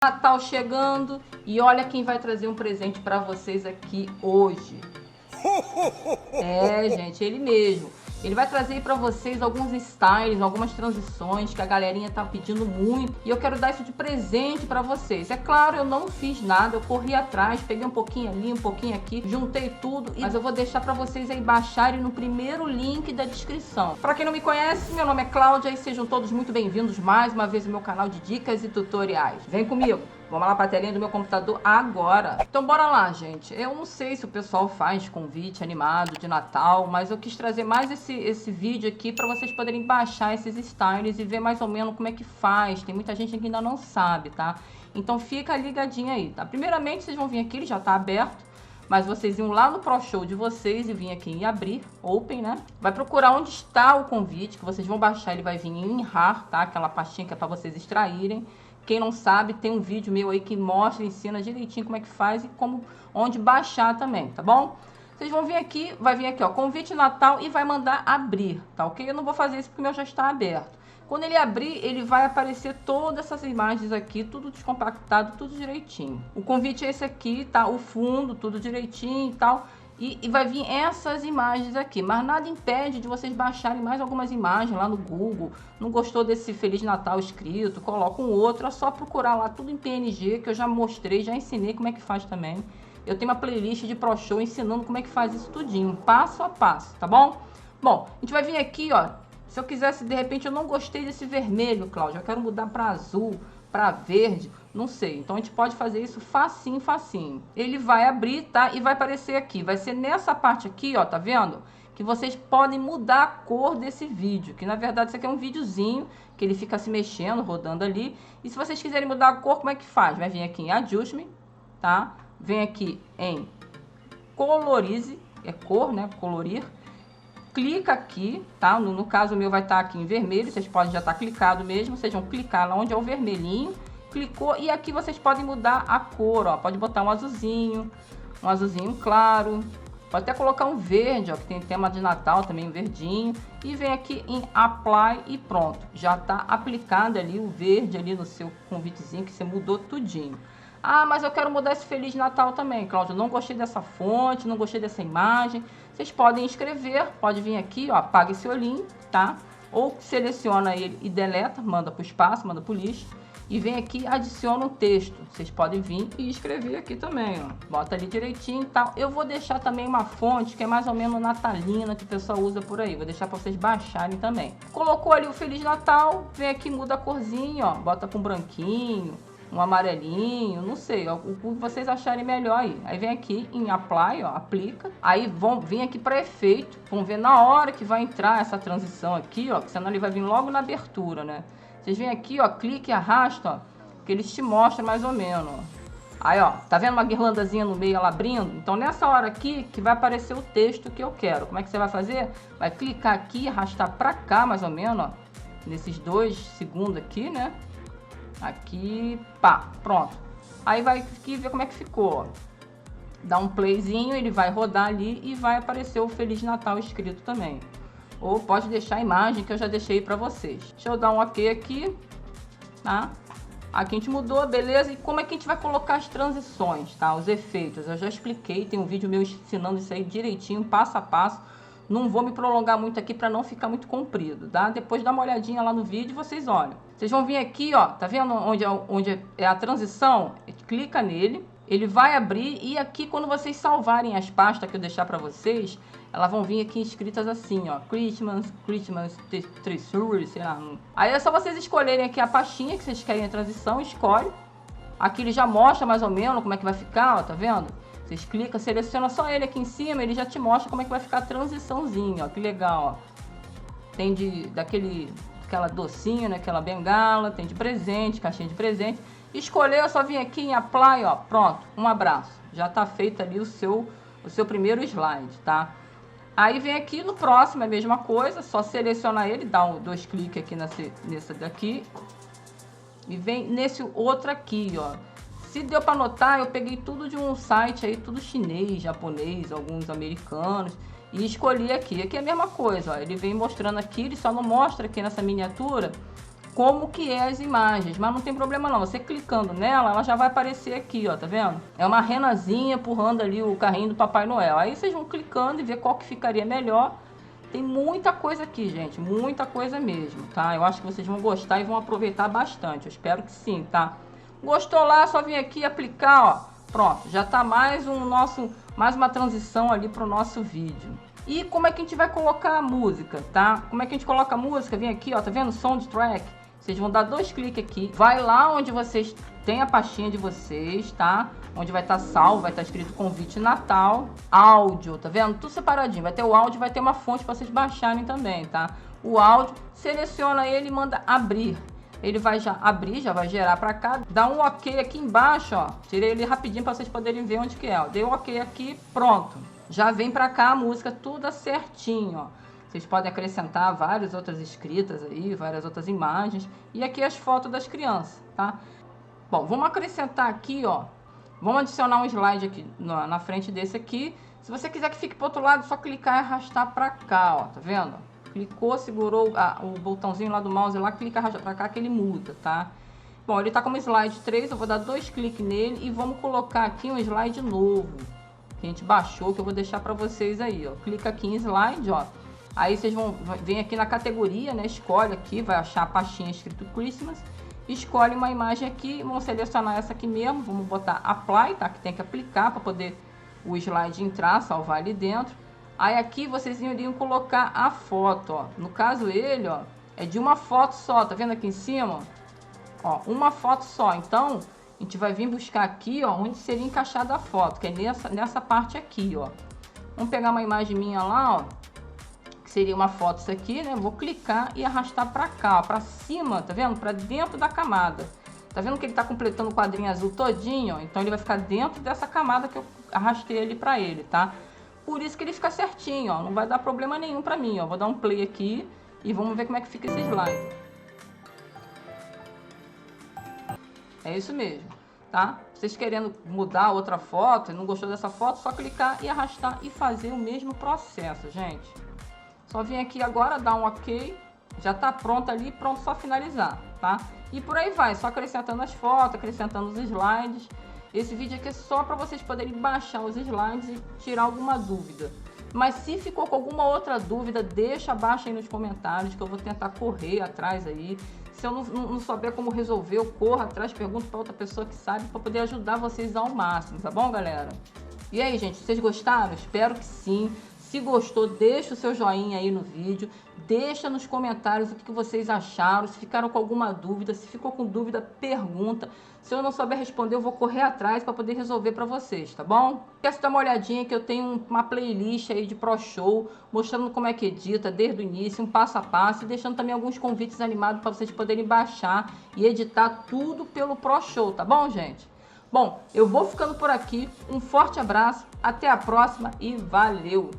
Natal chegando e olha quem vai trazer um presente para vocês aqui hoje. É, gente, ele mesmo. Ele vai trazer para vocês alguns styles, algumas transições que a galerinha tá pedindo muito. E eu quero dar isso de presente para vocês. É claro, eu não fiz nada, eu corri atrás, peguei um pouquinho ali, um pouquinho aqui, juntei tudo. Mas eu vou deixar para vocês aí baixarem no primeiro link da descrição. Para quem não me conhece, meu nome é Cláudia e sejam todos muito bem-vindos mais uma vez ao meu canal de dicas e tutoriais. Vem comigo! Vamos lá para a telinha do meu computador agora. Então bora lá, gente. Eu não sei se o pessoal faz convite animado de Natal, mas eu quis trazer mais esse vídeo aqui para vocês poderem baixar esses styles e ver mais ou menos como é que faz. Tem muita gente que ainda não sabe, tá? Então fica ligadinho aí, tá? Primeiramente vocês vão vir aqui, ele já tá aberto. Mas vocês iam lá no Pro Show de vocês e vir aqui em abrir, Open, né? Vai procurar onde está o convite, que vocês vão baixar, ele vai vir em RAR, tá? Aquela pastinha que é para vocês extraírem. Quem não sabe, tem um vídeo meu aí que mostra, ensina direitinho como é que faz e onde baixar também, tá bom? Vocês vão vir aqui, vai vir aqui, ó, convite Natal e vai mandar abrir, tá ok? Eu não vou fazer isso porque o meu já está aberto. Quando ele abrir, ele vai aparecer todas essas imagens aqui, tudo descompactado, tudo direitinho. O convite é esse aqui, tá? O fundo, tudo direitinho e tal. E vai vir essas imagens aqui, mas nada impede de vocês baixarem mais algumas imagens lá no Google. Não gostou desse Feliz Natal escrito, coloca um outro, é só procurar lá tudo em PNG, que eu já mostrei, já ensinei como é que faz também. Eu tenho uma playlist de Pro Show ensinando como é que faz isso tudinho, passo a passo, tá bom? Bom, a gente vai vir aqui, ó, se eu quisesse, de repente, eu não gostei desse vermelho, Cláudia, eu quero mudar para azul, para verde, não sei. Então a gente pode fazer isso facinho, facinho. Ele vai abrir, tá? E vai aparecer aqui. Vai ser nessa parte aqui, ó, tá vendo? Que vocês podem mudar a cor desse vídeo. Que na verdade isso aqui é um videozinho que ele fica se mexendo, rodando ali. E se vocês quiserem mudar a cor, como é que faz? Vai vir aqui em Adjustment, tá? Vem aqui em Colorize, é cor, né? Colorir. Clica aqui, tá? No caso o meu vai estar aqui em vermelho, vocês podem já estar clicado mesmo, vocês vão clicar lá onde é o vermelhinho, clicou e aqui vocês podem mudar a cor, ó, pode botar um azulzinho claro, pode até colocar um verde, ó, que tem tema de Natal também, um verdinho, e vem aqui em Apply e pronto, já está aplicado ali o verde ali no seu convitezinho que você mudou tudinho. Ah, mas eu quero mudar esse Feliz Natal também, Cláudia. Não gostei dessa fonte, não gostei dessa imagem. Vocês podem escrever, pode vir aqui, ó, apaga esse olhinho, tá? Ou seleciona ele e deleta, manda para o espaço, manda para o lixo. E vem aqui, adiciona um texto. Vocês podem vir e escrever aqui também, ó. Bota ali direitinho e tal. Eu vou deixar também uma fonte que é mais ou menos natalina, que o pessoal usa por aí. Vou deixar para vocês baixarem também. Colocou ali o Feliz Natal, vem aqui, muda a corzinha, ó. Bota com branquinho, um amarelinho, não sei, ó, o que vocês acharem melhor aí. Aí vem aqui em Apply, ó, aplica. Aí vão vir aqui para efeito, vão ver na hora que vai entrar essa transição aqui, ó, que senão ele vai vir logo na abertura, né? Vocês vêm aqui, ó, clique e arrasta, ó, que eles te mostram mais ou menos, ó. Aí, ó, tá vendo uma guirlandazinha no meio, ela abrindo? Então, nessa hora aqui, que vai aparecer o texto que eu quero. Como é que você vai fazer? Vai clicar aqui, arrastar pra cá, mais ou menos, ó, nesses 2 segundos aqui, né? Aqui, pá, pronto. Aí vai aqui ver como é que ficou, ó. Dá um playzinho, ele vai rodar ali e vai aparecer o Feliz Natal escrito também. Ou pode deixar a imagem que eu já deixei pra vocês. Deixa eu dar um ok aqui, tá? Aqui a gente mudou, beleza? E como é que a gente vai colocar as transições, tá? Os efeitos, eu já expliquei, tem um vídeo meu ensinando isso aí direitinho, passo a passo. Não vou me prolongar muito aqui para não ficar muito comprido, tá? Depois dá uma olhadinha lá no vídeo e vocês olham. Vocês vão vir aqui, ó, tá vendo onde é a transição? Clica nele, ele vai abrir e aqui quando vocês salvarem as pastas que eu deixar para vocês, elas vão vir aqui escritas assim, ó, Christmas Treasure, sei lá. Aí é só vocês escolherem aqui a pastinha que vocês querem a transição, escolhe. Aqui ele já mostra mais ou menos como é que vai ficar, ó, tá vendo? Vocês clicam, seleciona só ele aqui em cima, ele já te mostra como é que vai ficar a transiçãozinha, ó, que legal, ó. Tem aquela docinha, né, aquela bengala, tem de presente, caixinha de presente. Escolheu, só vir aqui em Apply, ó, pronto, um abraço. Já tá feito ali o seu primeiro slide, tá? Aí vem aqui no próximo, é a mesma coisa, só selecionar ele, dá 2 cliques aqui nesse daqui. E vem nesse outro aqui, ó. Se deu para notar, eu peguei tudo de um site aí, tudo chinês, japonês, alguns americanos. E escolhi aqui. Aqui é a mesma coisa, ó. Ele vem mostrando aqui, ele só não mostra aqui nessa miniatura como que é as imagens, mas não tem problema não, você clicando nela, ela já vai aparecer aqui, ó, tá vendo? É uma renazinha empurrando ali o carrinho do Papai Noel, aí vocês vão clicando e ver qual que ficaria melhor. Tem muita coisa aqui, gente, muita coisa mesmo, tá? Eu acho que vocês vão gostar e vão aproveitar bastante, eu espero que sim, tá? Gostou lá, só vir aqui aplicar, ó, pronto, já tá mais uma transição ali pro nosso vídeo. E como é que a gente vai colocar a música, tá? Como é que a gente coloca a música? Vem aqui, ó, tá vendo? Soundtrack. Vocês vão dar 2 cliques aqui. Vai lá onde vocês têm a pastinha de vocês, tá? Onde vai estar salvo, vai estar escrito convite Natal. Áudio, tá vendo? Tudo separadinho. Vai ter o áudio, vai ter uma fonte para vocês baixarem também, tá? O áudio, seleciona ele e manda abrir. Ele vai já abrir, já vai gerar para cá. Dá um ok aqui embaixo, ó. Tirei ele rapidinho para vocês poderem ver onde que é, ó. Dei um ok aqui, pronto. Já vem para cá a música tudo certinho, ó. Vocês podem acrescentar várias outras escritas aí, várias outras imagens. E aqui as fotos das crianças, tá? Bom, vamos acrescentar aqui, ó. Vamos adicionar um slide aqui na frente desse aqui. Se você quiser que fique pro outro lado, é só clicar e arrastar para cá, ó. Tá vendo? Clicou, segurou o botãozinho lá do mouse lá, clica, arrasta para cá que ele muda, tá? Bom, ele tá como slide 3, eu vou dar 2 cliques nele e vamos colocar aqui um slide novo. Que a gente baixou, que eu vou deixar para vocês aí, ó. Clica aqui em slide, ó. Aí vocês vem aqui na categoria, né? Escolhe aqui, vai achar a pastinha escrito Christmas. Escolhe uma imagem aqui, vamos selecionar essa aqui mesmo. Vamos botar Apply, tá? Que tem que aplicar para poder o slide entrar, salvar ali dentro. Aí aqui vocês iriam colocar a foto, ó. No caso ele, ó, é de uma foto só, tá vendo aqui em cima? Ó, uma foto só. Então, a gente vai vir buscar aqui, ó, onde seria encaixada a foto, que é nessa parte aqui, ó. Vamos pegar uma imagem minha lá, ó, que seria uma foto isso aqui, né? Vou clicar e arrastar para cá, ó, para cima, tá vendo? Para dentro da camada. Tá vendo que ele tá completando o quadrinho azul todinho, ó? Então ele vai ficar dentro dessa camada que eu arrastei ele para ele, tá? Por isso que ele fica certinho, ó. Não vai dar problema nenhum para mim, ó. Vou dar um play aqui e vamos ver como é que fica esse slide. É isso mesmo, tá? Vocês querendo mudar outra foto e não gostou dessa foto, só clicar e arrastar e fazer o mesmo processo, gente. Só vir aqui agora, dar um ok, já tá pronto ali, pronto, só finalizar, tá? E por aí vai, só acrescentando as fotos, acrescentando os slides. Esse vídeo aqui é só para vocês poderem baixar os slides e tirar alguma dúvida. Mas se ficou com alguma outra dúvida, deixa abaixo aí nos comentários que eu vou tentar correr atrás aí. Se eu não souber como resolver, eu corro atrás, pergunto para outra pessoa que sabe, para poder ajudar vocês ao máximo, tá bom, galera? E aí, gente, vocês gostaram? Espero que sim. Se gostou, deixa o seu joinha aí no vídeo, deixa nos comentários o que vocês acharam, se ficaram com alguma dúvida, se ficou com dúvida, pergunta. Se eu não souber responder, eu vou correr atrás para poder resolver para vocês, tá bom? Quer dar uma olhadinha que eu tenho uma playlist aí de Pro Show, mostrando como é que edita desde o início, um passo a passo, e deixando também alguns convites animados para vocês poderem baixar e editar tudo pelo Pro Show, tá bom, gente? Bom, eu vou ficando por aqui, um forte abraço, até a próxima e valeu!